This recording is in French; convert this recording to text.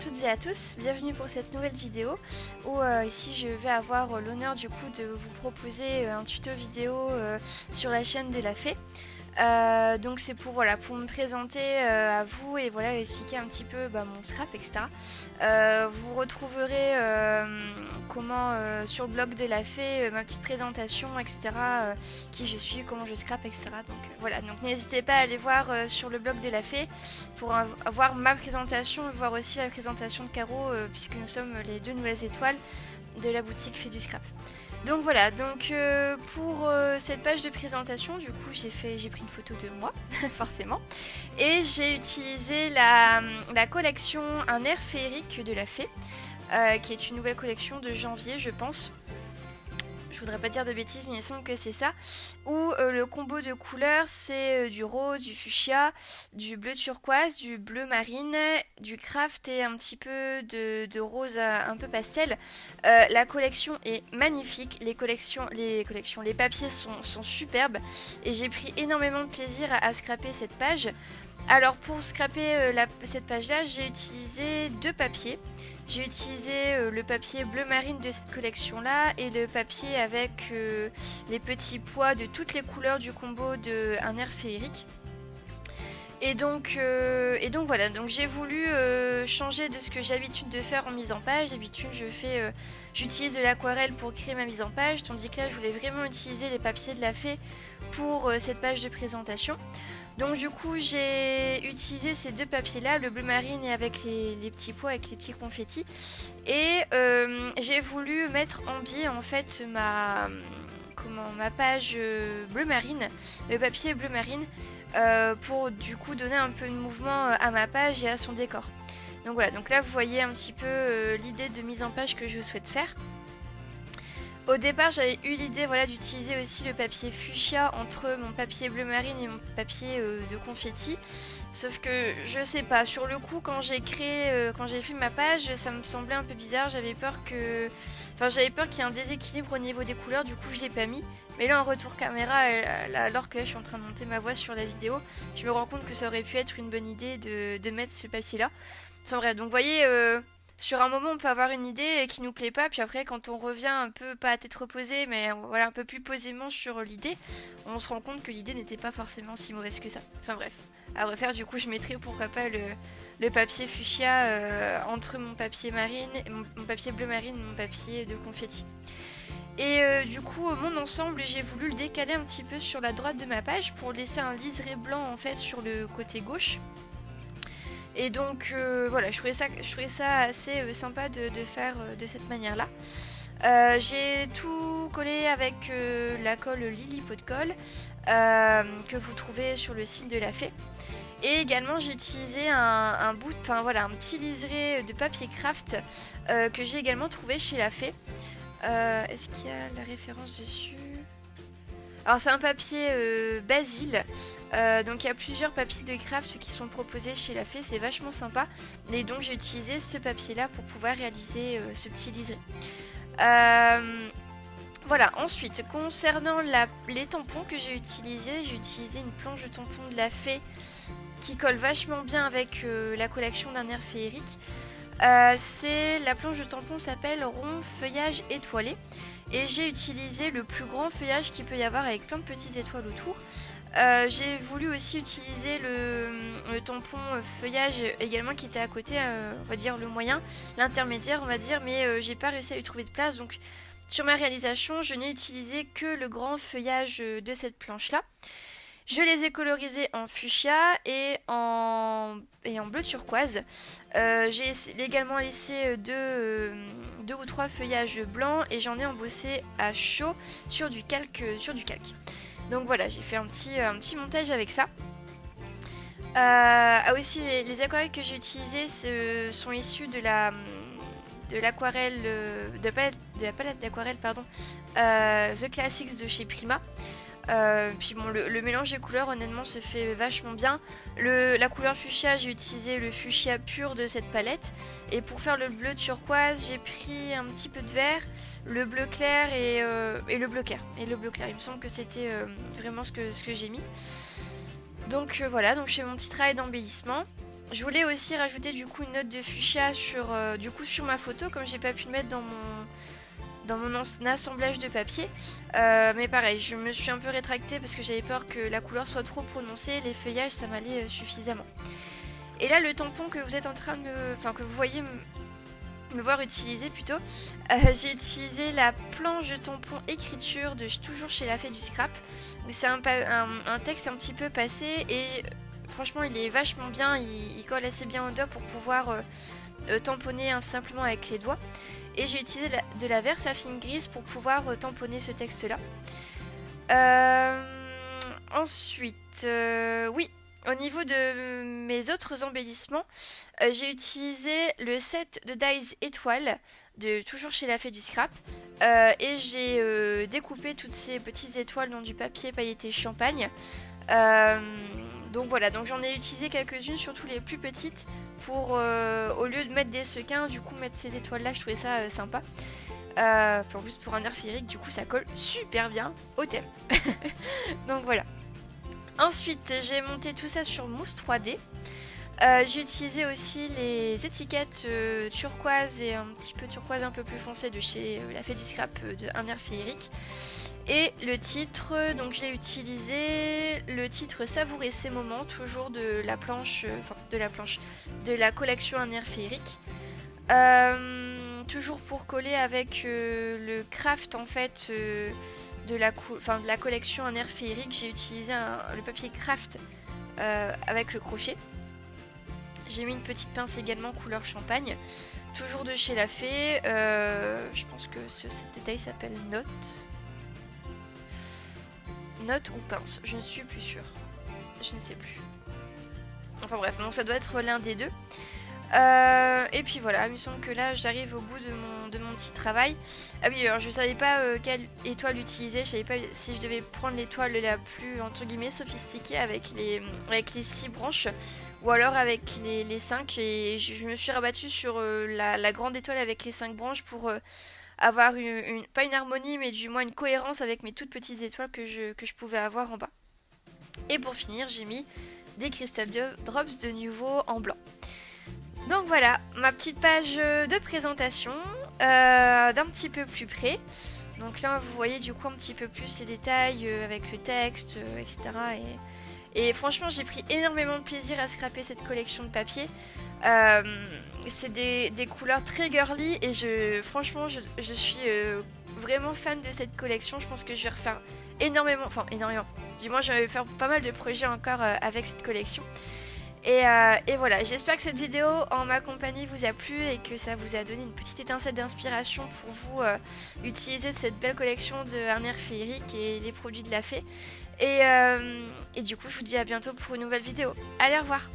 toutes et à tous, bienvenue pour cette nouvelle vidéo où ici je vais avoir l'honneur du coup de vous proposer un tuto vidéo sur la chaîne de la Fée. Donc c'est pour, voilà, pour me présenter à vous et voilà, expliquer un petit peu mon scrap, etc. Vous retrouverez sur le blog de la Fée ma petite présentation, etc. Qui je suis, comment je scrap, etc. Donc voilà, donc n'hésitez pas à aller voir sur le blog de la Fée pour voir ma présentation, voir aussi la présentation de Caro puisque nous sommes les deux nouvelles étoiles de la boutique Fée du Scrap. Donc voilà, donc pour cette page de présentation, du coup j'ai pris une photo de moi, forcément, et j'ai utilisé la collection Un air féerique de la Fée, qui est une nouvelle collection de janvier, je pense. Je voudrais pas dire de bêtises, mais il me semble que c'est ça. Où le combo de couleurs, c'est du rose, du fuchsia, du bleu turquoise, du bleu marine, du craft et un petit peu de rose un peu pastel. La collection est magnifique. Les papiers sont superbes. Et j'ai pris énormément de plaisir à scraper cette page. Alors pour scraper cette page-là, j'ai utilisé deux papiers. J'ai utilisé le papier bleu marine de cette collection-là et le papier avec les petits pois de toutes les couleurs du combo de Un air féerique. Et donc voilà, donc j'ai voulu changer de ce que j'ai l'habitude de faire en mise en page. D'habitude j'utilise de l'aquarelle pour créer ma mise en page, tandis que là je voulais vraiment utiliser les papiers de la Fée pour cette page de présentation. Donc du coup j'ai utilisé ces deux papiers là, le bleu marine et avec les petits pois, avec les petits confettis. Et j'ai voulu mettre en biais en fait ma page bleu marine, le papier bleu marine, pour du coup donner un peu de mouvement à ma page et à son décor. Donc voilà, donc là vous voyez un petit peu l'idée de mise en page que je souhaite faire. Au départ, j'avais eu l'idée d'utiliser aussi le papier fuchsia entre mon papier bleu marine et mon papier de confetti. Sauf que je sais pas, sur le coup, quand j'ai fait ma page, ça me semblait un peu bizarre. J'avais peur qu'il y ait un déséquilibre au niveau des couleurs, du coup je l'ai pas mis. Mais là en retour caméra, alors que là je suis en train de monter ma voix sur la vidéo, je me rends compte que ça aurait pu être une bonne idée de mettre ce papier là. Enfin bref, donc vous voyez, sur un moment on peut avoir une idée qui nous plaît pas, puis après quand on revient un peu, pas à tête reposée, mais voilà, un peu plus posément sur l'idée, on se rend compte que l'idée n'était pas forcément si mauvaise que ça. Enfin bref, à refaire, du coup je mettrai pourquoi pas le papier fuchsia entre mon papier marine, mon papier bleu marine et mon papier de confetti. Et du coup mon ensemble, j'ai voulu le décaler un petit peu sur la droite de ma page pour laisser un liseré blanc en fait sur le côté gauche. Et donc voilà, je trouvais ça assez sympa de faire de cette manière-là. J'ai tout collé avec la colle Lily Pot de Colle que vous trouvez sur le site de la Fée. Et également j'ai utilisé un petit liseré de papier craft que j'ai également trouvé chez la Fée. Est-ce qu'il y a la référence dessus ? Alors c'est un papier Basile. Donc il y a plusieurs papiers de craft qui sont proposés chez la Fée, c'est vachement sympa. Et donc j'ai utilisé ce papier là pour pouvoir réaliser ce petit liseré. Voilà, ensuite concernant les tampons que j'ai utilisé une planche de tampons de la Fée qui colle vachement bien avec la collection d'un air féerique. La planche de tampons s'appelle Rond Feuillage Étoilé. Et j'ai utilisé le plus grand feuillage qu'il peut y avoir avec plein de petites étoiles autour. J'ai voulu aussi utiliser le tampon feuillage également qui était à côté, on va dire le moyen, l'intermédiaire on va dire, mais j'ai pas réussi à lui trouver de place. Donc sur ma réalisation, je n'ai utilisé que le grand feuillage de cette planche là. Je les ai colorisés en fuchsia et en bleu turquoise. J'ai également laissé deux ou trois feuillages blancs et j'en ai embossé à chaud sur du calque. Donc voilà, j'ai fait un petit montage avec ça. Aussi, les aquarelles que j'ai utilisées sont issues de l'aquarelle, de la palette d'aquarelle, The Classics de chez Prima. Puis bon, le mélange des couleurs honnêtement se fait vachement bien. La couleur fuchsia, j'ai utilisé le fuchsia pur de cette palette. Et pour faire le bleu turquoise, j'ai pris un petit peu de vert, le bleu clair et le bleu clair. Il me semble que c'était vraiment ce que j'ai mis. Donc voilà, donc je fais mon petit travail d'embellissement. Je voulais aussi rajouter du coup une note de fuchsia sur ma photo, comme j'ai pas pu le mettre dans mon assemblage de papier. Mais pareil, je me suis un peu rétractée parce que j'avais peur que la couleur soit trop prononcée. Les feuillages, ça m'allait suffisamment. Et là, le tampon que vous êtes en train de que vous voyez me voir utiliser plutôt, j'ai utilisé la planche de tampon écriture de toujours chez la Fée du Scrap. C'est un texte un petit peu passé et franchement il est vachement bien, il colle assez bien au doigt pour pouvoir tamponner simplement avec les doigts. Et j'ai utilisé de la Versafine grise pour pouvoir tamponner ce texte là. Ensuite, oui, au niveau de mes autres embellissements, j'ai utilisé le set de dies étoiles de toujours chez la Fée du Scrap. Et j'ai découpé toutes ces petites étoiles dans du papier pailleté champagne. Donc voilà, donc j'en ai utilisé quelques-unes, surtout les plus petites, pour au lieu de mettre des sequins, du coup mettre ces étoiles là, je trouvais ça sympa. En plus pour un air féerique, du coup ça colle super bien au thème. Donc voilà. Ensuite j'ai monté tout ça sur mousse 3D. J'ai utilisé aussi les étiquettes turquoise et un petit peu turquoise un peu plus foncé de chez la Fée du Scrap de Un air féerique. Et le titre, donc j'ai utilisé le titre Savourer ces moments, toujours de la planche, de la collection Un air féerique. Toujours pour coller avec le craft en fait de la collection Un air féerique, j'ai utilisé le papier craft avec le crochet. J'ai mis une petite pince également couleur champagne, toujours de chez la Fée. Je pense que ce détail s'appelle Note ou pince, je ne suis plus sûre. Je ne sais plus. Enfin bref, donc ça doit être l'un des deux. Et puis voilà, il me semble que là j'arrive au bout de mon petit travail. Ah oui, alors je savais pas quelle étoile utiliser, je savais pas si je devais prendre l'étoile la plus entre guillemets sophistiquée avec les 6 branches ou alors avec les 5, et je me suis rabattue sur la grande étoile avec les 5 branches pour avoir pas une harmonie mais du moins une cohérence avec mes toutes petites étoiles que je pouvais avoir en bas. Et pour finir, j'ai mis des Crystal Drops de nouveau en blanc. Donc voilà, ma petite page de présentation d'un petit peu plus près. Donc là, vous voyez du coup un petit peu plus les détails avec le texte, etc. Et franchement, j'ai pris énormément de plaisir à scraper cette collection de papier. C'est des couleurs très girly et franchement, je suis vraiment fan de cette collection. Je pense que je vais refaire énormément. Du moins, je vais faire pas mal de projets encore avec cette collection. Et voilà, j'espère que cette vidéo en ma compagnie vous a plu et que ça vous a donné une petite étincelle d'inspiration pour vous utiliser cette belle collection de Un air féerique et les produits de la Fée. Et du coup, je vous dis à bientôt pour une nouvelle vidéo. Allez, au revoir!